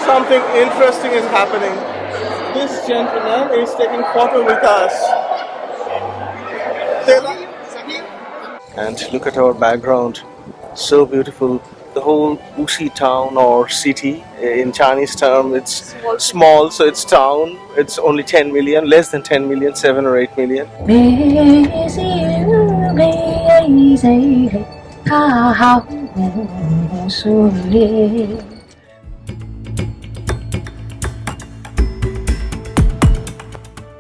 Something interesting is happening. This gentleman is taking photo with us. And look at our background. So beautiful. The whole Wuxi town or city, in Chinese term, it's small, so it's town. It's only 10 million, less than 10 million, 7 or 8 million.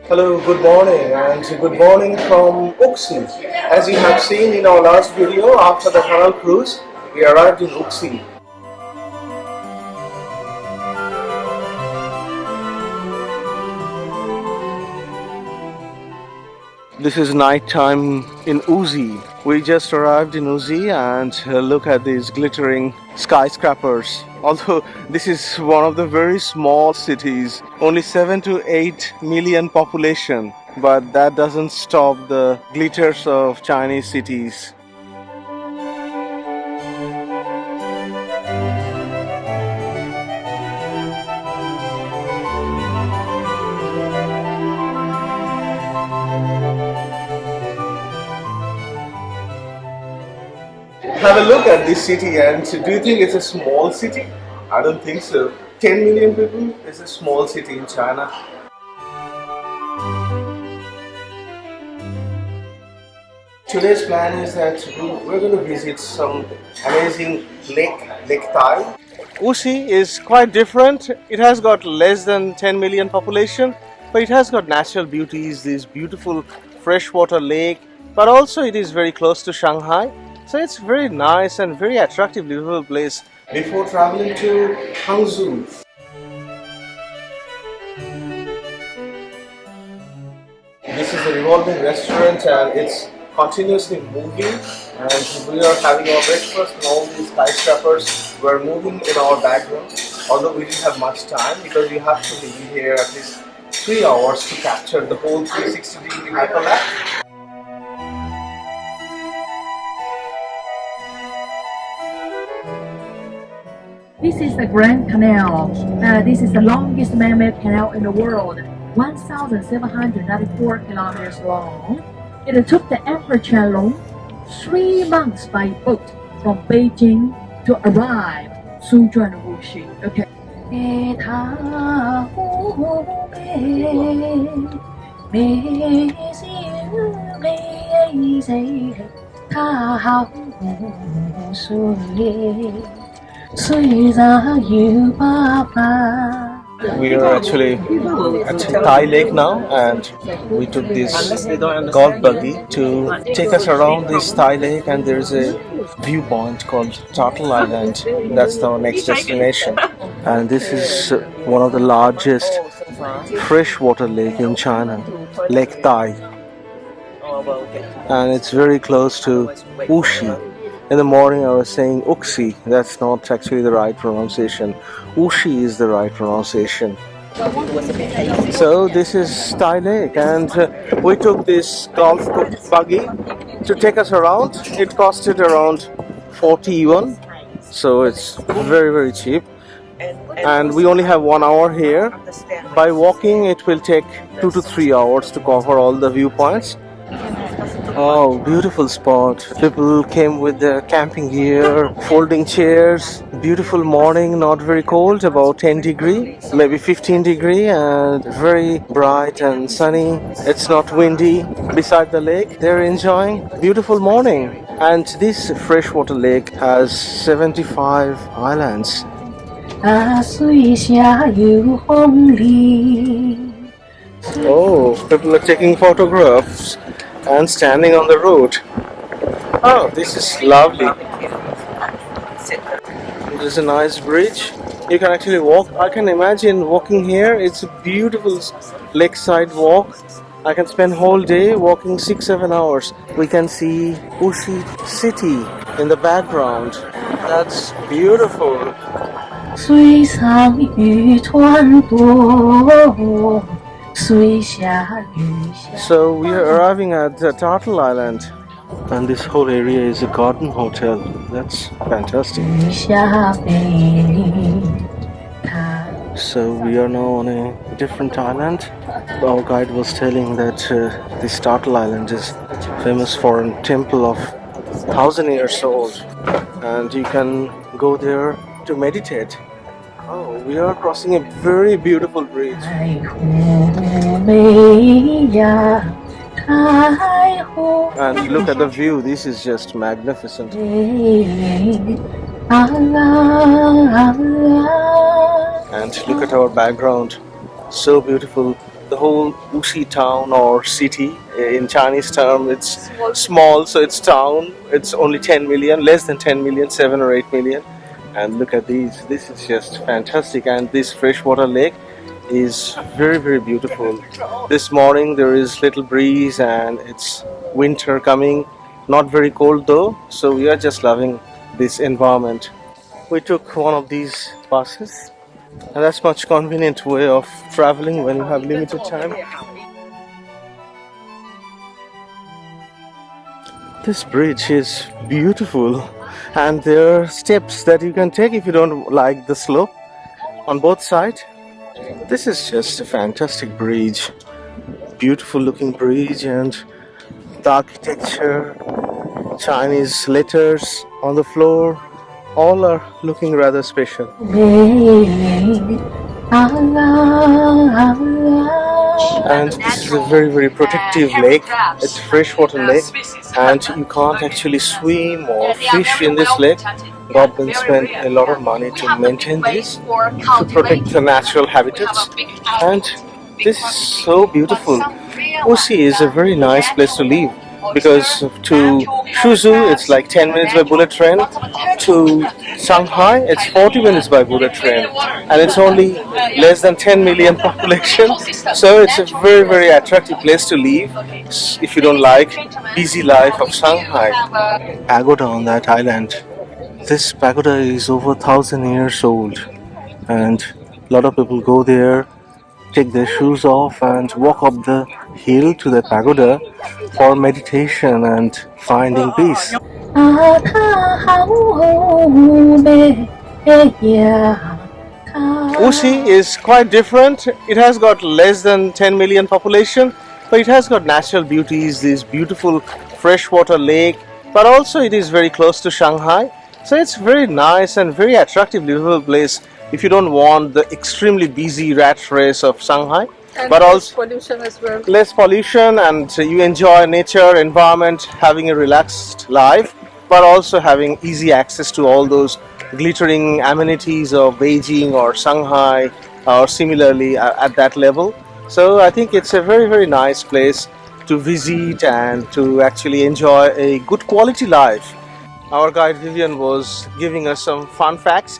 Hello, good morning, and good morning from Wuxi. As you have seen in our last video, after the canal cruise, we arrived in Wuxi. This is night time in Wuxi. We just arrived in Wuxi and look at these glittering skyscrapers. Although this is one of the very small cities, only 7 to 8 million population, but that doesn't stop the glitters of Chinese cities. Have a look at this city, and do you think it's a small city? I don't think so. 10 million people is a small city in China. Today's plan is that we're going to visit some amazing Lake Tai. Wuxi is quite different. It has got less than 10 million population, but it has got natural beauties, this beautiful freshwater lake, but also it is very close to Shanghai. So it's very nice and very attractive little place. Before traveling to Hangzhou, this is a revolving restaurant and it's continuously moving, and we are having our breakfast and all these skyscrapers were moving in our background. Although we didn't have much time because we have to be here at least 3 hours to capture the whole 360-degree hyperlapse. This is the Grand Canal. This is the longest man-made canal in the world, 1,794 kilometers long. It took the Emperor Qiantang 3 months by boat from Beijing to arrive Suzhuan Wuxi. Okay. We are actually at Tai Lake now, and we took this golf buggy to take us around this Tai Lake, and there is a viewpoint called Turtle Island. That's our next destination, and this is one of the largest freshwater lake in China, Lake Tai, and it's very close to Wuxi. In the morning I was saying Wuxi, that's not actually the right pronunciation. Wuxi is the right pronunciation. So this is Tai Lake, and we took this golf buggy to take us around. It costed around 40 yuan, so it's very cheap. And we only have 1 hour here. By walking it will take 2 to 3 hours to cover all the viewpoints. Oh, beautiful spot. People came with their camping gear, folding chairs. Beautiful morning, not very cold, about 10 degree, maybe 15 degree, and very bright and sunny. It's not windy. Beside the lake, they're enjoying. Beautiful morning. And this freshwater lake has 75 islands. Oh, people are taking photographs and standing on the road. Oh, this is lovely. There's a nice bridge. You can actually walk. I can imagine walking here. It's a beautiful lakeside walk. I can spend whole day walking 6-7 hours. We can see Wuxi city in the background. That's beautiful. So we are arriving at the Turtle Island, and this whole area is a garden hotel. That's fantastic. So we are now on a different island. Our guide was telling that this Turtle Island is famous for a temple of 1,000 years old, and you can go there to meditate. Oh, we are crossing a very beautiful bridge. And look at the view, this is just magnificent. And look at our background, so beautiful. The whole Wuxi town or city, in Chinese term it's small, so it's town, it's only 10 million, less than 10 million, 7 or 8 million. And look at these, this is just fantastic. And this freshwater lake is very beautiful. This morning there is little breeze and it's winter coming, not very cold though, so we are just loving this environment. We took one of these buses, and that's much convenient way of traveling when you have limited time. This bridge is beautiful, and there are steps that you can take if you don't like the slope on both sides. This is just a fantastic bridge, beautiful looking bridge, and the architecture, Chinese letters on the floor, all are looking rather special. And this is a very protective lake. It's a freshwater lake, and you can't actually swim or fish in this lake. Government spent a lot of money to maintain this, to protect the natural habitats, and this is so beautiful. Wuxi is a very nice place to live, because to Suzhou it's like 10 minutes by bullet train, to Shanghai it's 40 minutes by bullet train, and it's only less than 10 million population, so it's a very attractive place to live if you don't like busy life of Shanghai. Pagoda on that island. This pagoda is over 1,000 years old, and a lot of people go there, take their shoes off and walk up the hill to the pagoda for meditation and finding peace. Wuxi is quite different. It has got less than 10 million population, but it has got natural beauties, this beautiful freshwater lake, but also it is very close to Shanghai. So it's very nice and very attractive livable place if you don't want the extremely busy rat race of Shanghai. And but also pollution as well. Less pollution, and you enjoy nature, environment, having a relaxed life, but also having easy access to all those glittering amenities of Beijing or Shanghai, or similarly at that level. So I think it's a very nice place to visit and to actually enjoy a good quality life. Our guide Vivian was giving us some fun facts.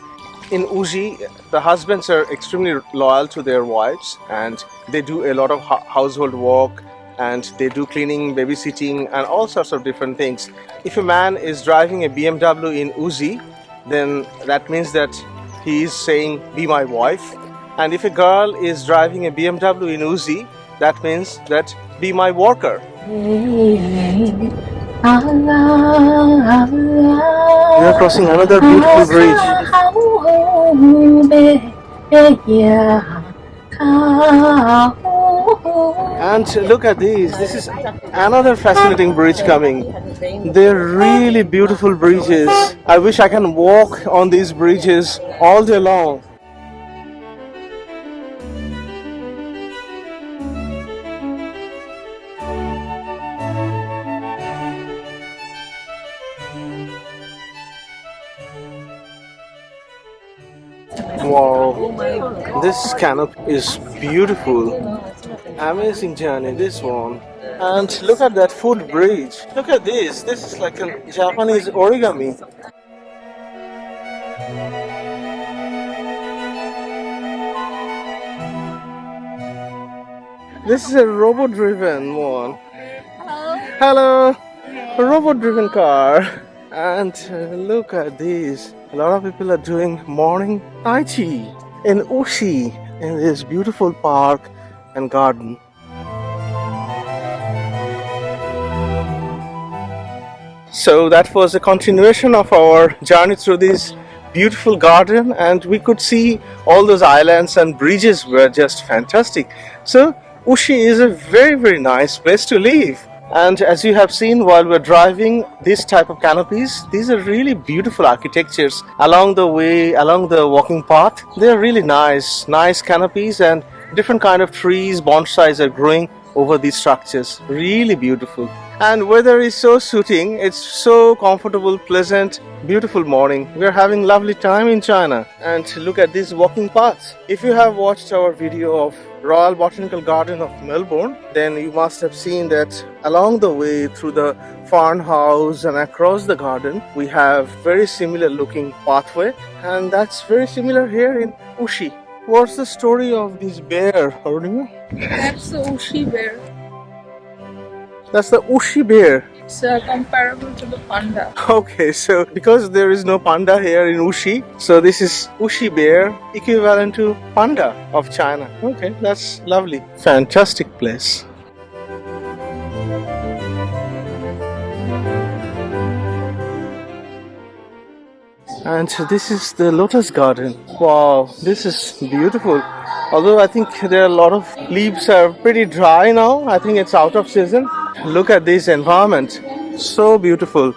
In Wuxi, the husbands are extremely loyal to their wives, and they do a lot of household work, and they do cleaning, babysitting, and all sorts of different things. If a man is driving a BMW in Wuxi, then that means that he is saying, "Be my wife." And if a girl is driving a BMW in Wuxi, that means that, "Be my worker." We are crossing another beautiful bridge. And look at these. This is another fascinating bridge coming. They're really beautiful bridges. I wish I can walk on these bridges all day long. Wow, this canopy is beautiful. Amazing journey, this one. And look at that footbridge. Look at this. This is like a Japanese origami. This is a robot-driven one. Hello. A robot-driven car. And look at this. A lot of people are doing morning Tai Chi in Wuxi, in this beautiful park and garden. So that was a continuation of our journey through this beautiful garden, and we could see all those islands and bridges were just fantastic. So Wuxi is a very nice place to live. And as you have seen while we're driving, this type of canopies, these are really beautiful architectures along the way, along the walking path. They're really nice canopies, and different kind of trees, bonsais are growing over these structures. Really beautiful. And weather is so suiting. It's so comfortable, pleasant, beautiful morning. We're having lovely time in China. And look at these walking paths. If you have watched our video of Royal Botanical Garden of Melbourne, then you must have seen that along the way through the farmhouse and across the garden, we have very similar looking pathway, and that's very similar here in Wuxi. What's the story of this bear, Arunima? That's the Wuxi bear. That's the Wuxi bear. It's comparable to the panda. Okay, so because there is no panda here in Wuxi, so this is Wuxi bear, equivalent to panda of China. Okay, that's lovely. Fantastic place. And this is the Lotus Garden. Wow, this is beautiful. Although I think there are a lot of leaves are pretty dry now. I think it's out of season. Look at this environment. So beautiful.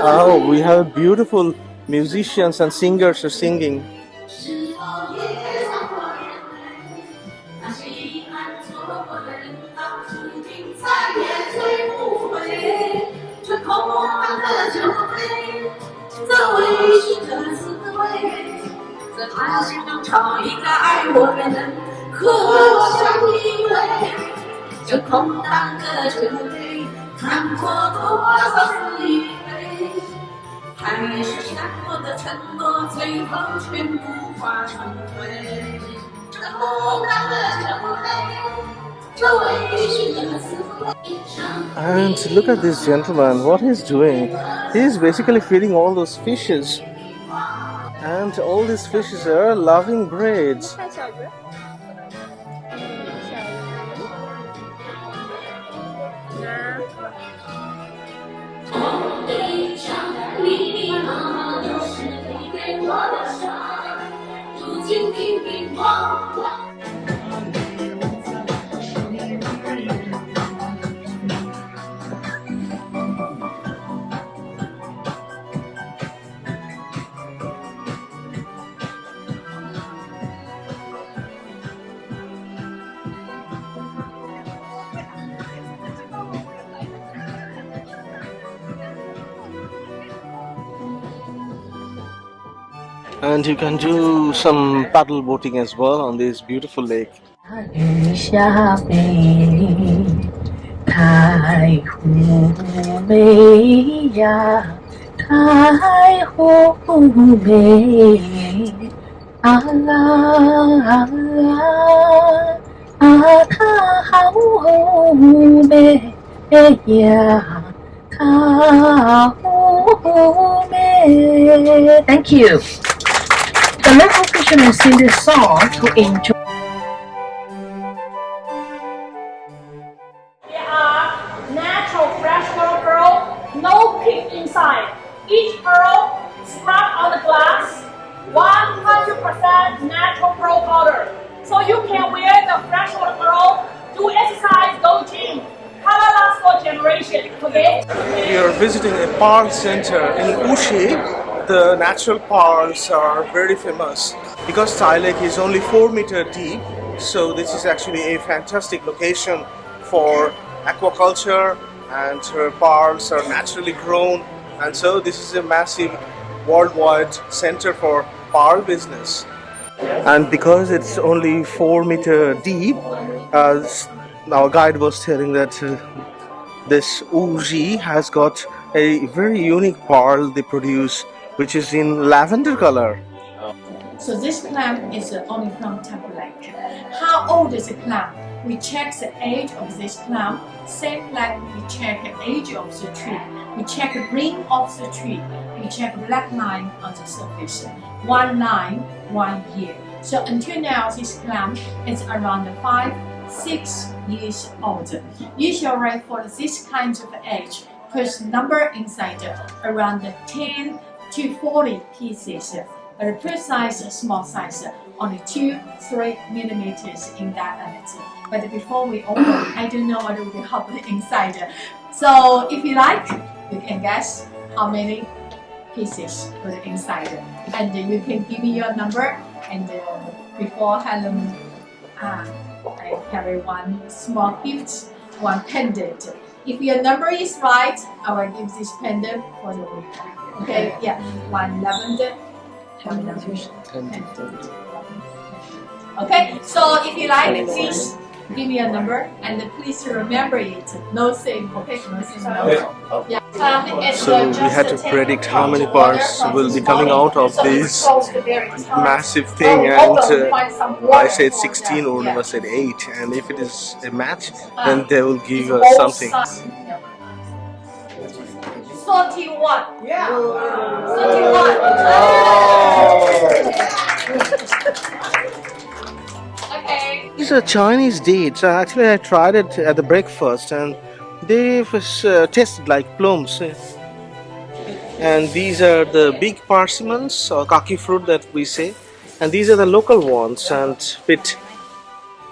Oh, we have beautiful musicians and singers are singing. And look at this gentleman, what he's doing. He's basically feeding all those fishes. And all these fishes are loving braids. And you can do some paddle boating as well on this beautiful lake. Thank you. The local fishermen sing this song to enjoy. They are natural freshwater pearl, no pig inside. Each pearl scrubbed on the glass, 100% natural pearl powder. So you can wear the freshwater pearl, do exercise, go gym. Color lasts for generation, okay? We are visiting a pearl center in Wuxi. The natural pearls are very famous because Tai Lake is only 4 meters deep, so this is actually a fantastic location for aquaculture, and pearls are naturally grown, and so this is a massive worldwide center for pearl business. And because it's only 4 meters deep, our guide was telling that this Wuxi has got a very unique pearl they produce, which is in lavender color. So this clam is only from Taihu Lake. How old is the clam? We check the age of this clam, same like we check the age of the tree. We check the ring of the tree. We check the black line on the surface. 1 line, 1 year. So until now, this clam is around 5-6 years old. Usually for this kind of age, because number inside around 10 to 40 pieces. But the first size, small size, only 2-3 millimeters in diameter. But before we open, I don't know what will be happening inside. So if you like, you can guess how many pieces for the inside, and you can give me your number. And before Helen, I carry one small gift, one pendant. If your number is right, I will give this pendant for the winner. Okay, yeah, one lavender. Okay, so if you like, please give me a number and please remember it. No saying, okay? No saying no. Yeah. So we had to predict how many parts will be coming out of this massive thing, and I said 16, Urma said 8, and if it is a match, then they will give us something. 31. Yeah. 31. Okay. These are Chinese dates. Actually, I tried it at the breakfast, and they was tasted like plums. And these are the big persimmons, or kaki fruit that we say, and these are the local ones, and bit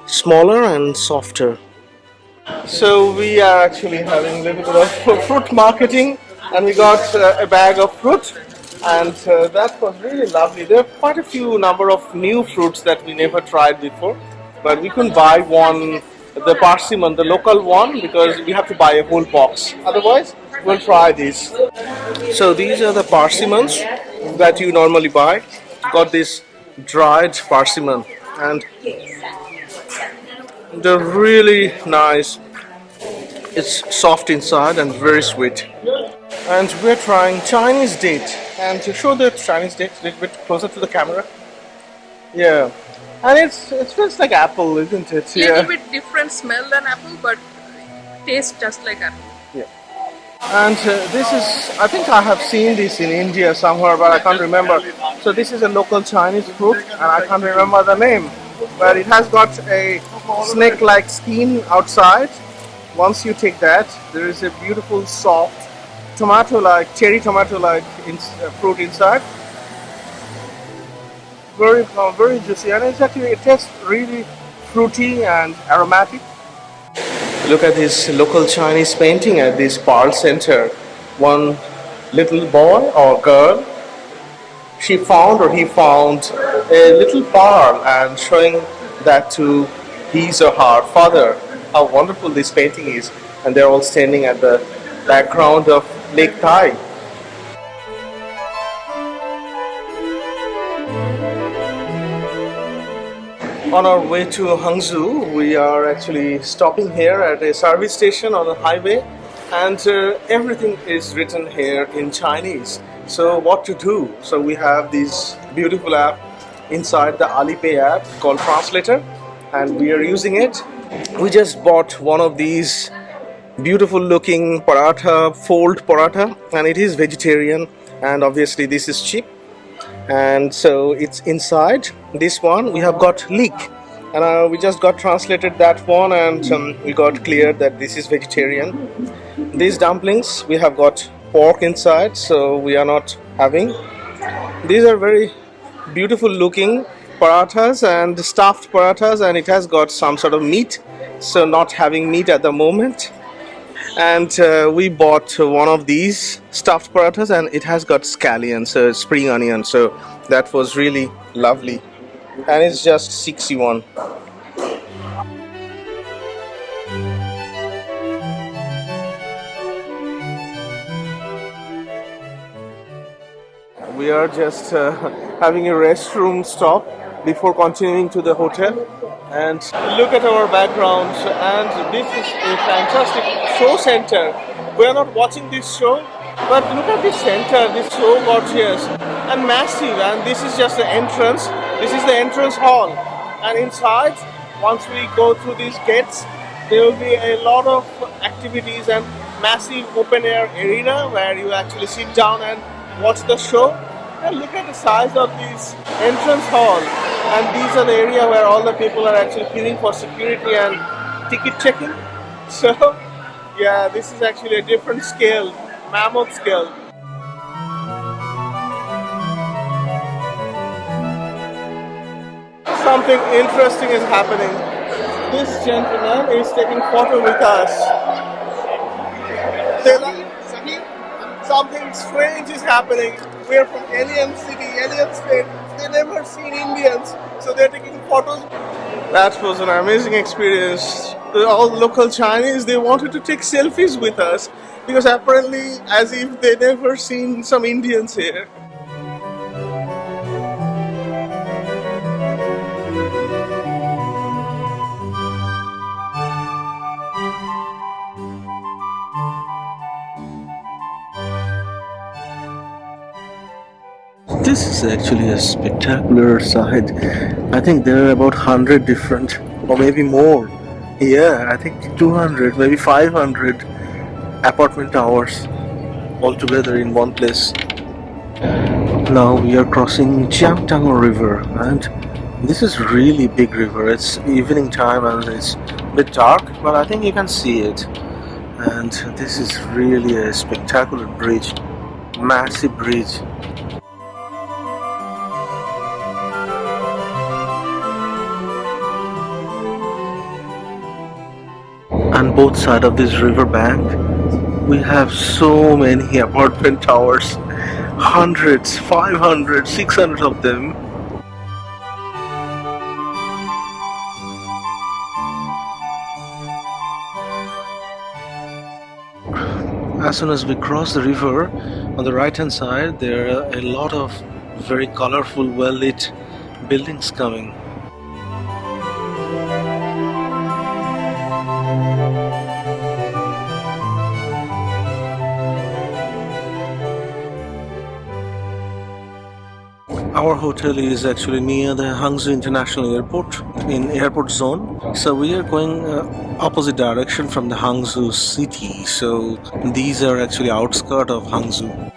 smaller and softer. So we are actually having a little bit of fruit marketing, and we got a bag of fruit, and that was really lovely. There are quite a few number of new fruits that we never tried before, but we couldn't buy one, the persimmon, the local one, because we have to buy a whole box. Otherwise, we'll try this. So these are the persimmons that you normally buy. Got this dried persimmon, and they're really nice. It's soft inside and very sweet. And we're trying Chinese date. And to show the Chinese date a little bit closer to the camera. Yeah. And it smells like apple, isn't it? Little bit different smell than apple, but tastes just like apple. Yeah. And this is, I think I have seen this in India somewhere, but I can't remember. So this is a local Chinese fruit, and I can't remember the name. But it has got a snake-like skin outside. Once you take that, there is a beautiful soft tomato-like, cherry tomato-like fruit inside. Very juicy, and it tastes really fruity and aromatic. Look at this local Chinese painting at this Pearl Center. One little boy or girl, he found a little pearl and showing that to his or her father. How wonderful this painting is, and they're all standing at the background of Lake Tai. On our way to Hangzhou, we are actually stopping here at a service station on the highway, and everything is written here in Chinese. So what to do? So we have this beautiful app inside the Alipay app called Translator, and we are using it. We just bought one of these beautiful looking paratha, fold paratha, and it is vegetarian, and obviously this is cheap. And so it's inside this one. We have got leek, and we just got translated that one, and we got cleared that this is vegetarian. These dumplings, we have got pork inside, so we are not having. These are very beautiful looking parathas and stuffed parathas, and it has got some sort of meat, so not having meat at the moment. And we bought one of these stuffed parathas, and it has got scallion, so spring onion, so that was really lovely, and it's just 61. We are just having a restroom stop before continuing to the hotel, and look at our background, and this is a fantastic show center. We are not watching this show, but look at this center. This is so gorgeous and massive, and this is just the entrance. This is the entrance hall, and inside, once we go through these gates, there will be a lot of activities and massive open air arena where you actually sit down and watch the show. And look at the size of this entrance hall, and these are the area where all the people are actually queuing for security and ticket checking. So Yeah, this is actually a different scale, mammoth scale. Something interesting is happening. This gentleman is taking photo with us. Something strange is happening. We're from alien city, alien state. They never seen Indians, so they're taking photos. That was an amazing experience. All local Chinese, they wanted to take selfies with us because apparently as if they never seen some Indians here. This is actually a spectacular sight. I think there are about 100 different, or maybe more. Yeah, I think 200, maybe 500 apartment towers all together in one place. Now we are crossing Qiantang River, and this is really big river. It's evening time and it's a bit dark, but I think you can see it. And this is really a spectacular bridge, massive bridge. On both sides of this river bank, we have so many apartment towers, hundreds, 500, 600 of them. As soon as we cross the river, on the right hand side, there are a lot of very colorful, well lit buildings coming. Our hotel is actually near the Hangzhou International Airport in airport zone. So we are going opposite direction from the Hangzhou city. So these are actually outskirts of Hangzhou.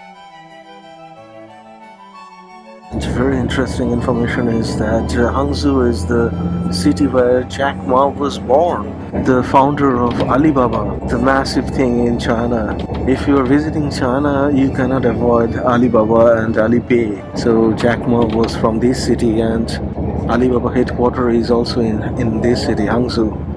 Very interesting information is that Hangzhou is the city where Jack Ma was born, the founder of Alibaba, the massive thing in China. If you are visiting China, you cannot avoid Alibaba and Alipay. So Jack Ma was from this city, and Alibaba headquarters is also in this city, Hangzhou.